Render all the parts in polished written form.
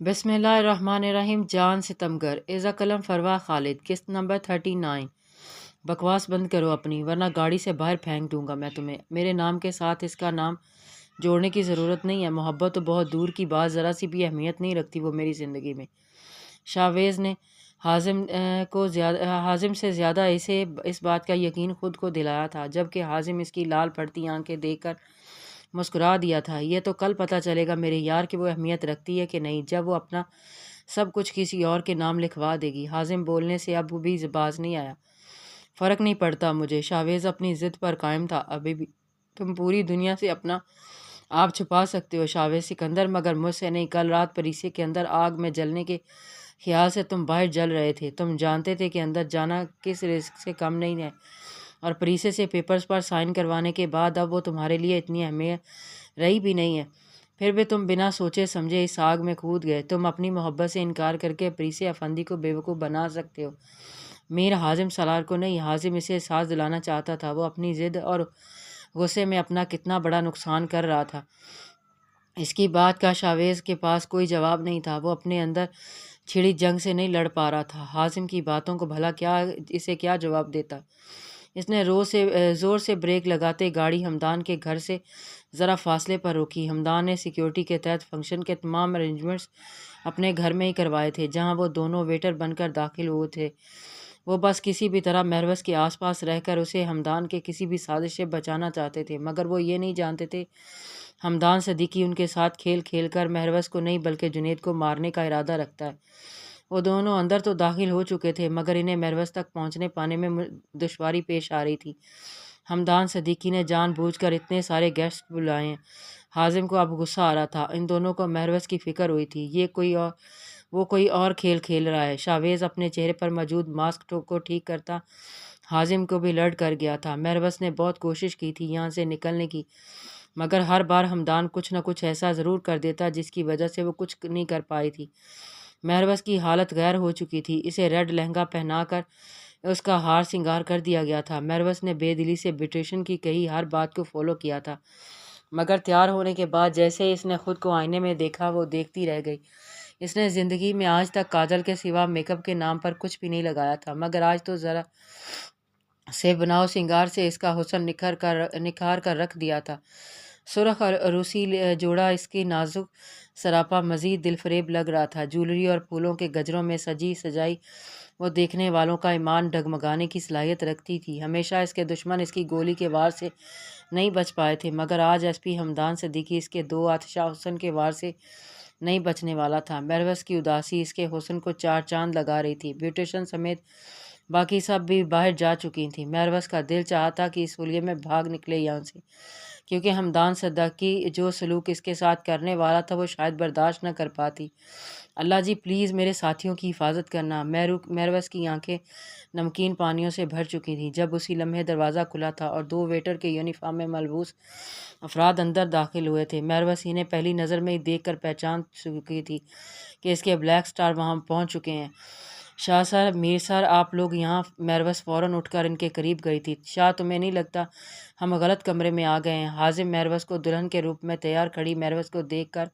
بسم اللہ الرحمن الرحیم۔ جان ستمگر، ایزا قلم فروا خالد، قسط نمبر 39۔ بکواس بند کرو اپنی، ورنہ گاڑی سے باہر پھینک دوں گا میں تمہیں۔ میرے نام کے ساتھ اس کا نام جوڑنے کی ضرورت نہیں ہے۔ محبت تو بہت دور کی بات، ذرا سی بھی اہمیت نہیں رکھتی وہ میری زندگی میں۔ شاویز نے حازم سے زیادہ اسے اس بات کا یقین خود کو دلایا تھا، جبکہ حازم اس کی لال پڑتی آنکھیں دیکھ کر مسکرا دیا تھا۔ یہ تو کل پتہ چلے گا میرے یار کہ وہ اہمیت رکھتی ہے کہ نہیں، جب وہ اپنا سب کچھ کسی اور کے نام لکھوا دے گی۔ حازم بولنے سے اب بھی باز نہیں آیا۔ فرق نہیں پڑتا مجھے، شاویز اپنی ضد پر قائم تھا۔ ابھی بھی تم پوری دنیا سے اپنا آپ چھپا سکتے ہو شاویز سکندر، مگر مجھ سے نہیں۔ کل رات پریسے کے اندر آگ میں جلنے کے خیال سے تم باہر جل رہے تھے۔ تم جانتے تھے کہ اندر جانا کس رزق سے کم نہیں ہے، اور پریسے سے پیپرز پر سائن کروانے کے بعد اب وہ تمہارے لیے اتنی اہمیت رہی بھی نہیں ہے۔ پھر بھی تم بنا سوچے سمجھے اس آگ میں کود گئے۔ تم اپنی محبت سے انکار کر کے پریسے افندی کو بیوقوف بنا سکتے ہو، میر حازم سالار کو نہیں۔ حازم اسے احساس دلانا چاہتا تھا وہ اپنی ضد اور غصے میں اپنا کتنا بڑا نقصان کر رہا تھا۔ اس کی بات کا شاویز کے پاس کوئی جواب نہیں تھا۔ وہ اپنے اندر چھڑی جنگ سے نہیں لڑ پا رہا تھا۔ حازم کی باتوں کو بھلا اسے کیا جواب دیتا؟ اس نے زور سے بریک لگاتے گاڑی ہمدان کے گھر سے ذرا فاصلے پر روکی۔ ہمدان نے سیکیورٹی کے تحت فنکشن کے تمام ارینجمنٹس اپنے گھر میں ہی کروائے تھے، جہاں وہ دونوں ویٹر بن کر داخل ہوئے تھے۔ وہ بس کسی بھی طرح مہروز کے آس پاس رہ کر اسے ہمدان کے کسی بھی سازش سے بچانا چاہتے تھے، مگر وہ یہ نہیں جانتے تھے ہمدان صدیقی ان کے ساتھ کھیل کھیل کر مہروز کو نہیں بلکہ جنید کو مارنے کا ارادہ رکھتا ہے۔ وہ دونوں اندر تو داخل ہو چکے تھے، مگر انہیں مہروز تک پہنچنے پانے میں دشواری پیش آ رہی تھی۔ ہمدان صدیقی نے جان بوجھ کر اتنے سارے گیسٹ بلائے ہیں۔ حازم کو اب غصہ آ رہا تھا۔ ان دونوں کو مہروز کی فکر ہوئی تھی۔ وہ کوئی اور کھیل کھیل رہا ہے۔ شاویز اپنے چہرے پر موجود ماسک کو ٹھیک کرتا حازم کو بھی لرٹ کر گیا تھا۔ مہروز نے بہت کوشش کی تھی یہاں سے نکلنے کی، مگر ہر بار ہمدان کچھ نہ کچھ ایسا ضرور کر دیتا جس کی وجہ سے وہ کچھ نہیں کر پائی تھی۔ مہروز کی حالت غیر ہو چکی تھی۔ اسے ریڈ لہنگا پہنا کر اس کا ہار سنگار کر دیا گیا تھا۔ مہروز نے بے دلی سے بیوٹیشین کی کہی ہر بات کو فالو کیا تھا، مگر تیار ہونے کے بعد جیسے اس نے خود کو آئینے میں دیکھا وہ دیکھتی رہ گئی۔ اس نے زندگی میں آج تک کاجل کے سوا میک اپ کے نام پر کچھ بھی نہیں لگایا تھا، مگر آج تو ذرا سے بناؤ سنگار سے اس کا حسن نکھار کر رکھ دیا تھا۔ سرخ اور روسی جوڑا اس کی نازک سراپا مزید دل فریب لگ رہا تھا۔ جولری اور پھولوں کے گجروں میں سجی سجائی وہ دیکھنے والوں کا ایمان ڈگمگانے کی صلاحیت رکھتی تھی۔ ہمیشہ اس کے دشمن اس کی گولی کے وار سے نہیں بچ پائے تھے، مگر آج ایس پی ہمدان صدیقی اس کے دو آتشہ حسن کے وار سے نہیں بچنے والا تھا۔ مہروز کی اداسی اس کے حسن کو چار چاند لگا رہی تھی۔ بیوٹیشین سمیت باقی سب بھی باہر جا چکی تھیں۔ مہروز کا دل چاہتا کہ اس حلیے میں بھاگ نکلے یہاں سے، کیونکہ ہمدان صدیقی جو سلوک اس کے ساتھ کرنے والا تھا وہ شاید برداشت نہ کر پاتی۔ اللہ جی پلیز میرے ساتھیوں کی حفاظت کرنا۔ مہروز کی آنکھیں نمکین پانیوں سے بھر چکی تھیں جب اسی لمحے دروازہ کھلا تھا اور دو ویٹر کے یونیفارم میں ملبوس افراد اندر داخل ہوئے تھے۔ مہروز انہیں پہلی نظر میں ہی دیکھ کر پہچان چکی تھی کہ اس کے بلیک سٹار وہاں پہنچ چکے ہیں۔ شاہ سر، میر سر، آپ لوگ یہاں؟ مہروز فوراً اٹھ کر ان کے قریب گئی تھی۔ شاہ، تمہیں نہیں لگتا ہم غلط کمرے میں آ گئے ہیں؟ حازم مہروز کو دلہن کے روپ میں تیار کھڑی مہروز کو دیکھ کر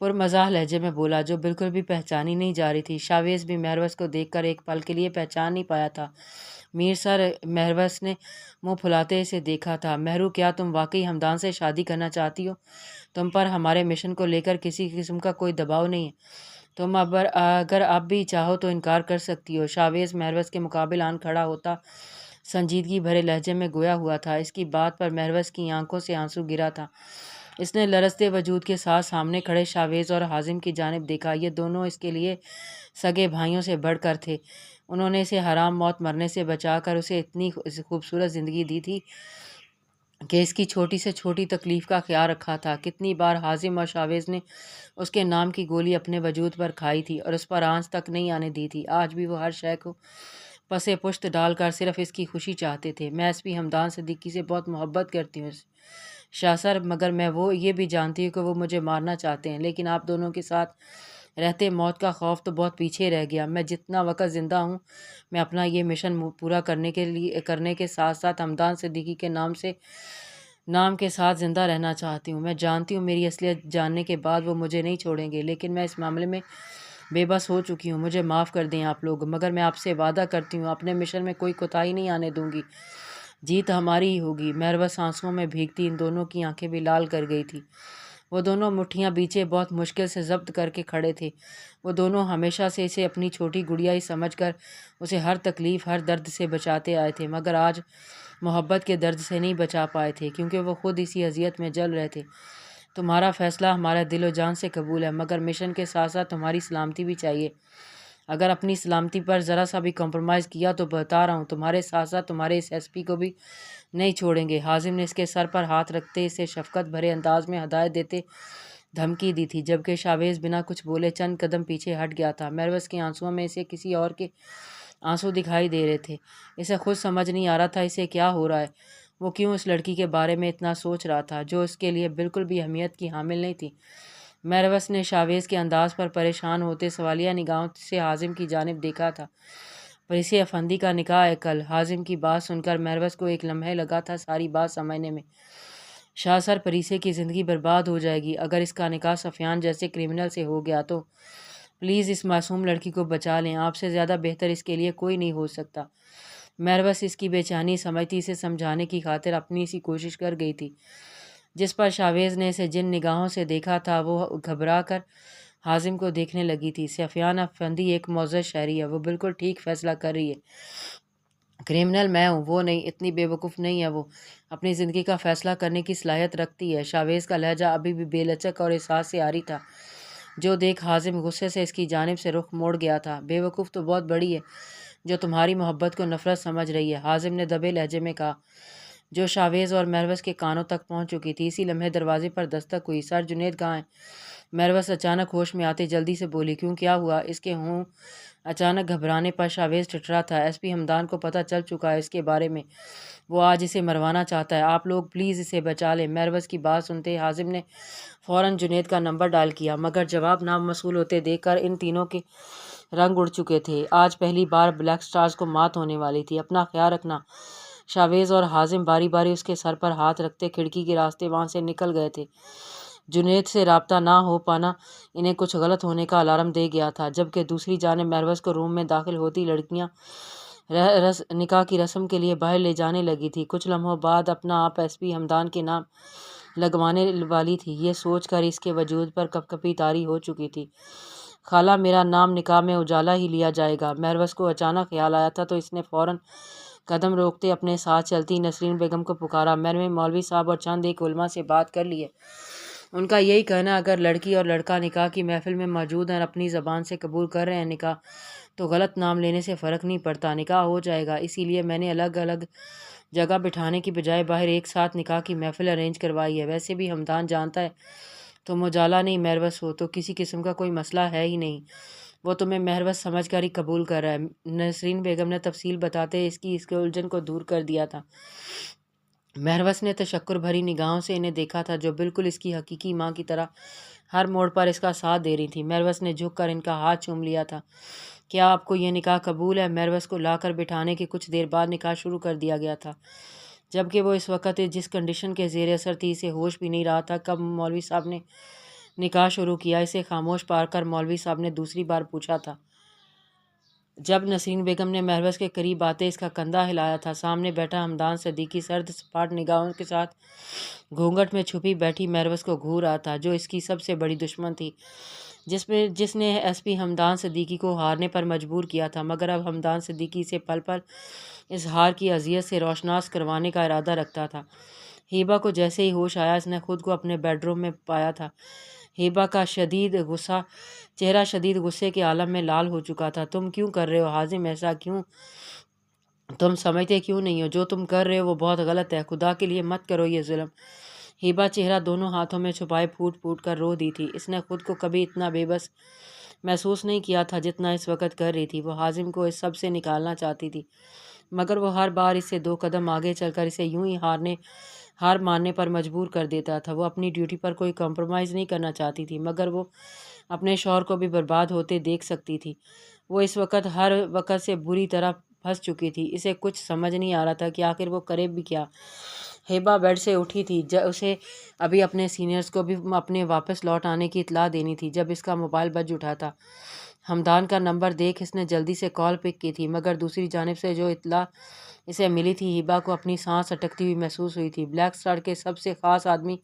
پرمزاح لہجے میں بولا، جو بالکل بھی پہچانی نہیں جا رہی تھی۔ شاویز بھی مہروز کو دیکھ کر ایک پل کے لیے پہچان نہیں پایا تھا۔ میر سر، مہروز نے منہ پھلاتے اسے دیکھا تھا۔ مہرو، کیا تم واقعی ہمدان سے شادی کرنا چاہتی ہو؟ تم پر ہمارے مشن کو لے کر کسی قسم کا کوئی دباؤ نہیں ہے۔ تم اگر اب بھی چاہو تو انکار کر سکتی ہو۔ شاویز مہروز کے مقابل آن کھڑا ہوتا سنجیدگی بھرے لہجے میں گویا ہوا تھا۔ اس کی بات پر مہروز کی آنکھوں سے آنسو گرا تھا۔ اس نے لرزتے وجود کے ساتھ سامنے کھڑے شاویز اور حازم کی جانب دیکھا۔ یہ دونوں اس کے لیے سگے بھائیوں سے بڑھ کر تھے۔ انہوں نے اسے حرام موت مرنے سے بچا کر اسے اتنی خوبصورت زندگی دی تھی کہ اس کی چھوٹی سے چھوٹی تکلیف کا خیال رکھا تھا۔ کتنی بار حازم اور شاویز نے اس کے نام کی گولی اپنے وجود پر کھائی تھی اور اس پر آنچ تک نہیں آنے دی تھی۔ آج بھی وہ ہر شے کو پسے پشت ڈال کر صرف اس کی خوشی چاہتے تھے۔ میں ایس پی ہمدان صدیقی سے بہت محبت کرتی ہوں شاہ سر، مگر میں یہ بھی جانتی ہوں کہ وہ مجھے مارنا چاہتے ہیں، لیکن آپ دونوں کے ساتھ رہتے موت کا خوف تو بہت پیچھے رہ گیا۔ میں جتنا وقت زندہ ہوں میں اپنا یہ مشن پورا کرنے کے ساتھ ساتھ ہمدان صدیقی کے نام سے نام کے ساتھ زندہ رہنا چاہتی ہوں۔ میں جانتی ہوں میری اصلیت جاننے کے بعد وہ مجھے نہیں چھوڑیں گے، لیکن میں اس معاملے میں بے بس ہو چکی ہوں۔ مجھے معاف کر دیں آپ لوگ، مگر میں آپ سے وعدہ کرتی ہوں اپنے مشن میں کوئی کوتاہی نہیں آنے دوں گی۔ جیت ہماری ہی ہوگی۔ میروس آنسوؤں میں بھیگتی ان دونوں کی آنکھیں بھی لال کر گئی تھی۔ وہ دونوں مٹھیاں بیچے بہت مشکل سے ضبط کر کے کھڑے تھے۔ وہ دونوں ہمیشہ سے اسے اپنی چھوٹی گڑیا ہی سمجھ کر اسے ہر تکلیف، ہر درد سے بچاتے آئے تھے، مگر آج محبت کے درد سے نہیں بچا پائے تھے، کیونکہ وہ خود اسی اذیت میں جل رہے تھے۔ تمہارا فیصلہ ہمارے دل و جان سے قبول ہے، مگر مشن کے ساتھ ساتھ تمہاری سلامتی بھی چاہیے۔ اگر اپنی سلامتی پر ذرا سا بھی کمپرومائز کیا تو بتا رہا ہوں تمہارے ساتھ ساتھ تمہارے اس ایس پی کو بھی نہیں چھوڑیں گے۔ حازم نے اس کے سر پر ہاتھ رکھتے اسے شفقت بھرے انداز میں ہدایت دیتے دھمکی دی تھی، جبکہ شاویز بنا کچھ بولے چند قدم پیچھے ہٹ گیا تھا۔ میروس کے آنسوؤں میں اسے کسی اور کے آنسو دکھائی دے رہے تھے۔ اسے خود سمجھ نہیں آ رہا تھا اسے کیا ہو رہا ہے۔ وہ کیوں اس لڑکی کے بارے میں اتنا سوچ رہا تھا جو اس کے لیے بالکل بھی اہمیت کی حامل نہیں تھی۔ میروس نے شاویز کے انداز پر پریشان ہوتے سوالیہ نگاہوں سے حازم کی جانب دیکھا تھا۔ پریسے افندی کا نکاح ہے کل۔ حازم کی بات سن کر میروس کو ایک لمحے لگا تھا ساری بات سمجھنے میں۔ شاہ سر پریسے کی زندگی برباد ہو جائے گی اگر اس کا نکاح سفیان جیسے کرمنل سے ہو گیا تو۔ پلیز اس معصوم لڑکی کو بچا لیں، آپ سے زیادہ بہتر اس کے لیے کوئی نہیں ہو سکتا۔ میروس اس کی بے چینی سمجھتی، اسے سمجھانے کی خاطر اپنی سی کوشش کر گئی تھی۔ جس پر شاویز نے اسے جن نگاہوں سے دیکھا تھا وہ گھبرا کر حازم کو دیکھنے لگی تھی۔ سفیان افندی ایک معزز شہری ہے، وہ بالکل ٹھیک فیصلہ کر رہی ہے۔ کرمنل میں ہوں، وہ نہیں۔ اتنی بے وقوف نہیں ہے وہ، اپنی زندگی کا فیصلہ کرنے کی صلاحیت رکھتی ہے۔ شاویز کا لہجہ ابھی بھی بے لچک اور احساس سے عاری تھا، جو دیکھ حازم غصے سے اس کی جانب سے رخ موڑ گیا تھا۔ بے وقوف تو بہت بڑی ہے جو تمہاری محبت کو نفرت سمجھ رہی ہے، حازم نے دبے لہجے میں کہا، جو شاویز اور میروس کے کانوں تک پہنچ چکی تھی۔ اسی لمحے دروازے پر دستک ہوئی۔ سر جنید کہاں ہیں؟ میروس اچانک ہوش میں آتے جلدی سے بولی۔ کیوں، کیا ہوا؟ اس کے ہوں اچانک گھبرانے پر شاویز ٹھٹرا تھا۔ ایس پی ہمدان کو پتہ چل چکا ہے اس کے بارے میں، وہ آج اسے مروانا چاہتا ہے، آپ لوگ پلیز اسے بچا لیں۔ میروس کی بات سنتے حازم نے فوراً جنید کا نمبر ڈائل کیا، مگر جواب ناموصول ہوتے دیکھ کر ان تینوں کے رنگ اڑ چکے تھے۔ آج پہلی بار بلیک سٹارز کو مات ہونے والی تھی۔ اپنا خیال رکھنا۔ شاویز اور حازم باری باری اس کے سر پر ہاتھ رکھتے کھڑکی کے راستے وہاں سے نکل گئے تھے۔ جنید سے رابطہ نہ ہو پانا انہیں کچھ غلط ہونے کا الارم دے گیا تھا، جبکہ دوسری جانب میروس کو روم میں داخل ہوتی لڑکیاں نکاح کی رسم کے لیے باہر لے جانے لگی تھی۔ کچھ لمحوں بعد اپنا آپ ایس پی ہمدان کے نام لگوانے والی تھی، یہ سوچ کر اس کے وجود پر کپ کپی طاری ہو چکی تھی۔ خالہ، میرا نام نکاح میں اجالا ہی لیا جائے گا۔ میروس کو اچانک خیال آیا تھا تو اس نے فوراً قدم روکتے اپنے ساتھ چلتی نسرین بیگم کو پکارا۔ میں نے مولوی صاحب اور چند ایک علماء سے بات کر لی ہے، ان کا یہی کہنا اگر لڑکی اور لڑکا نکاح کی محفل میں موجود ہیں اور اپنی زبان سے قبول کر رہے ہیں نکاح، تو غلط نام لینے سے فرق نہیں پڑتا، نکاح ہو جائے گا۔ اسی لیے میں نے الگ الگ جگہ بٹھانے کی بجائے باہر ایک ساتھ نکاح کی محفل ارینج کروائی ہے۔ ویسے بھی ہمدان جانتا ہے تم اجالا نہیں میروس ہو تو کسی قسم کا کوئی مسئلہ ہے ہی نہیں، وہ تمہیں میروس سمجھ کر ہی قبول کر رہا ہے۔ نسرین بیگم نے تفصیل بتاتے اس کی الجھن کو دور کر دیا تھا۔ میروس نے تشکر بھری نگاہوں سے انہیں دیکھا تھا، جو بالکل اس کی حقیقی ماں کی طرح ہر موڑ پر اس کا ساتھ دے رہی تھی۔ میروس نے جھک کر ان کا ہاتھ چوم لیا تھا۔ کیا آپ کو یہ نکاح قبول ہے؟ میروس کو لا کر بٹھانے کے کچھ دیر بعد نکاح شروع کر دیا گیا تھا، جبکہ وہ اس وقت جس کنڈیشن کے زیر اثر تھی اسے ہوش بھی نہیں رہا تھا۔ کب مولوی صاحب نے نکاح شروع کیا؟ اسے خاموش پا کر مولوی صاحب نے دوسری بار پوچھا تھا۔ جب نسرین بیگم نے میروس کے قریب آتے اس کا کندھا ہلایا تھا، سامنے بیٹھا ہمدان صدیقی سرد سپاٹ نگاہوں کے ساتھ گھونگھٹ میں چھپی بیٹھی میروس کو گھور رہا تھا، جو اس کی سب سے بڑی دشمن تھی، جس نے ایس پی ہمدان صدیقی کو ہارنے پر مجبور کیا تھا، مگر اب ہمدان صدیقی سے پل پل اس ہار کی اذیت سے روشناس کروانے کا ارادہ رکھتا تھا۔ ہیبا کو جیسے ہی ہوش آیا اس نے خود کو اپنے بیڈ روم میں پایا تھا۔ ہیبا کا چہرہ شدید غصے کے عالم میں لال ہو چکا تھا۔ تم کیوں کر رہے ہو حازم ایسا؟ کیوں؟ تم سمجھتے کیوں نہیں ہو جو تم کر رہے ہو وہ بہت غلط ہے، خدا کے لیے مت کرو یہ ظلم۔ ہیبا چہرہ دونوں ہاتھوں میں چھپائے پھوٹ پھوٹ کر رو دی تھی۔ اس نے خود کو کبھی اتنا بے بس محسوس نہیں کیا تھا جتنا اس وقت کر رہی تھی۔ وہ حازم کو اس سب سے نکالنا چاہتی تھی، مگر وہ ہر بار اس سے 2 قدم آگے چل کر اسے یوں ہی ہار ماننے پر مجبور کر دیتا تھا۔ وہ اپنی ڈیوٹی پر کوئی کمپرومائز نہیں کرنا چاہتی تھی، مگر وہ اپنے شوہر کو بھی برباد ہوتے دیکھ سکتی تھی۔ وہ اس وقت ہر وقت سے بری طرح پھنس چکی تھی۔ اسے کچھ سمجھ نہیں آ رہا تھا کہ آخر وہ کرے بھی کیا۔ ہیبا بیڈ سے اٹھی تھی، اسے ابھی اپنے سینئرز کو بھی اپنے واپس لوٹ آنے کی اطلاع دینی تھی جب اس کا موبائل بج اٹھا تھا۔ ہمدان کا نمبر دیکھ اس نے جلدی سے کال پک کی تھی، مگر دوسری جانب سے جو اطلاع اسے ملی تھی، ہیبا کو اپنی سانس اٹکتی ہوئی محسوس ہوئی تھی۔ بلیک سٹار کے سب سے خاص آدمی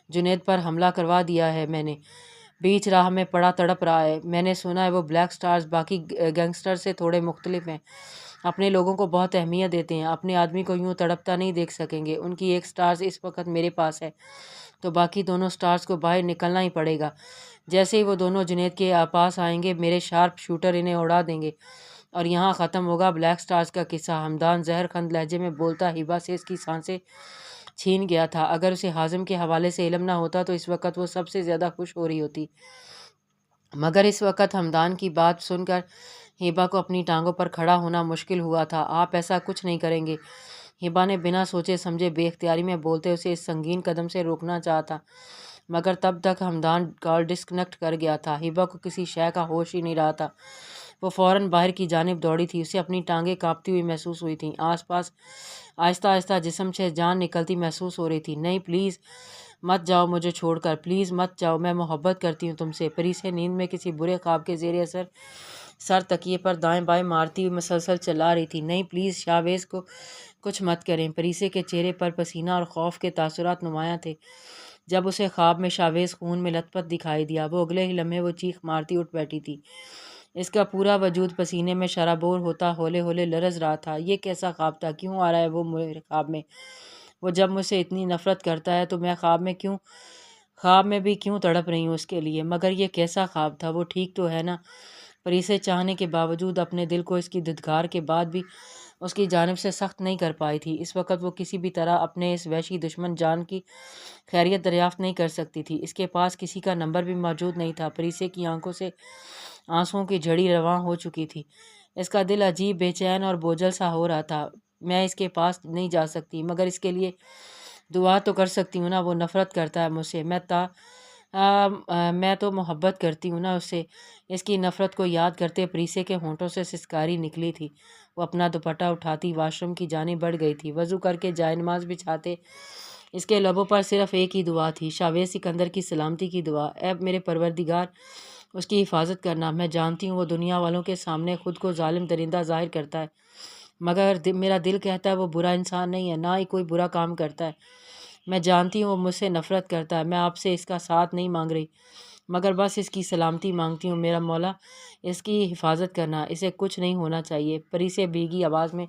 جنید پر حملہ کروا دیا ہے میں نے، بیچ راہ میں پڑا تڑپ رہا ہے۔ میں نے سنا ہے وہ بلیک سٹارز باقی گینگسٹر سے تھوڑے مختلف ہیں، اپنے لوگوں کو بہت اہمیت دیتے ہیں، اپنے آدمی کو یوں تڑپتا نہیں دیکھ سکیں گے۔ ان کی ایک سٹارز اس وقت میرے پاس ہے، تو باقی دونوں سٹارز کو باہر نکلنا ہی پڑے گا۔ جیسے ہی وہ دونوں جنید کے پاس آئیں گے، میرے شارپ شوٹر انہیں اڑا دیں گے اور یہاں ختم ہوگا بلیک سٹارز کا قصہ۔ ہمدان زہر خند لہجے میں بولتا ہیبا سے اس کی سانسیں چھین گیا تھا۔ اگر اسے حازم کے حوالے سے علم نہ ہوتا تو اس وقت وہ سب سے زیادہ خوش ہو رہی ہوتی، مگر اس وقت ہمدان کی بات سن کر ہیبا کو اپنی ٹانگوں پر کھڑا ہونا مشکل ہوا تھا۔ آپ ایسا کچھ نہیں کریں گے، ہیبا نے بنا سوچے سمجھے بے اختیاری میں بولتے اسے اس سنگین قدم سے روکنا چاہا، مگر تب تک ہمدان کال ڈسکنیکٹ کر گیا تھا۔ ہیبا کو کسی شے کا ہوش ہی نہیں رہا تھا، وہ فوراً باہر کی جانب دوڑی تھی۔ اسے اپنی ٹانگیں کانپتی ہوئی محسوس ہوئی تھیں، آس پاس آہستہ آہستہ جسم سے جان نکلتی محسوس ہو رہی تھی۔ نہیں پلیز مت جاؤ مجھے چھوڑ کر، پلیز مت جاؤ، میں محبت کرتی ہوں تم سے۔ پری سے نیند میں کسی برے خواب کے زیر اثر سر تکیے پر دائیں بائیں مارتی ہوئی مسلسل چلا رہی تھی۔ نہیں پلیز شاویز کو کچھ مت کریں۔ پریسے کے چہرے پر پسینہ اور خوف کے تاثرات نمایاں تھے جب اسے خواب میں شاویز خون میں لت پت دکھائی دیا۔ وہ اگلے ہی لمحے وہ چیخ مارتی اٹھ بیٹھی تھی، اس کا پورا وجود پسینے میں شرابور ہوتا ہولے ہولے لرز رہا تھا۔ یہ کیسا خواب تھا؟ کیوں آ رہا ہے وہ میرے خواب میں؟ وہ جب مجھ سے اتنی نفرت کرتا ہے تو میں خواب میں بھی کیوں تڑپ رہی ہوں اس کے لیے؟ مگر یہ کیسا خواب تھا؟ وہ ٹھیک تو ہے نا؟ پریسے چاہنے کے باوجود اپنے دل کو اس کی دھتکار کے بعد بھی اس کی جانب سے سخت نہیں کر پائی تھی۔ اس وقت وہ کسی بھی طرح اپنے اس وحشی دشمن جان کی خیریت دریافت نہیں کر سکتی تھی۔ اس کے پاس کسی کا نمبر بھی موجود نہیں تھا۔ پریسے کی آنکھوں سے آنسوؤں کی جھڑی رواں ہو چکی تھی، اس کا دل عجیب بے چین اور بوجھل سا ہو رہا تھا۔ میں اس کے پاس نہیں جا سکتی، مگر اس کے لیے دعا تو کر سکتی ہوں نا؟ وہ نفرت کرتا ہے مجھ سے، میں تو محبت کرتی ہوں نا اس سے۔ اس کی نفرت کو یاد کرتے پریسے کے ہونٹوں سے سسکاری نکلی تھی۔ وہ اپنا دوپٹہ اٹھاتی واش روم کی جانب بڑھ گئی تھی۔ وضو کر کے جائے نماز بچھاتے اس کے لبوں پر صرف ایک ہی دعا تھی، شاویز سکندر کی سلامتی کی دعا۔ اے میرے پروردگار، اس کی حفاظت کرنا۔ میں جانتی ہوں وہ دنیا والوں کے سامنے خود کو ظالم درندہ ظاہر کرتا ہے، مگر میرا دل کہتا ہے وہ برا انسان نہیں ہے، نہ ہی کوئی برا کام کرتا ہے۔ میں جانتی ہوں وہ مجھ سے نفرت کرتا ہے۔ میں آپ سے اس کا ساتھ نہیں مانگ رہی، مگر بس اس کی سلامتی مانگتی ہوں۔ میرا مولا اس کی حفاظت کرنا، اسے کچھ نہیں ہونا چاہیے۔ پری سے بھیگی آواز میں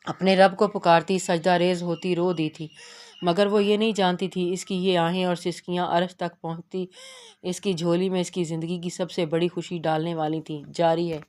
اپنے رب کو پکارتی سجدہ ریز ہوتی رو دی تھی، مگر وہ یہ نہیں جانتی تھی اس کی یہ آہیں اور سسکیاں عرش تک پہنچتی اس کی جھولی میں اس کی زندگی کی سب سے بڑی خوشی ڈالنے والی تھیں۔ جاری ہے۔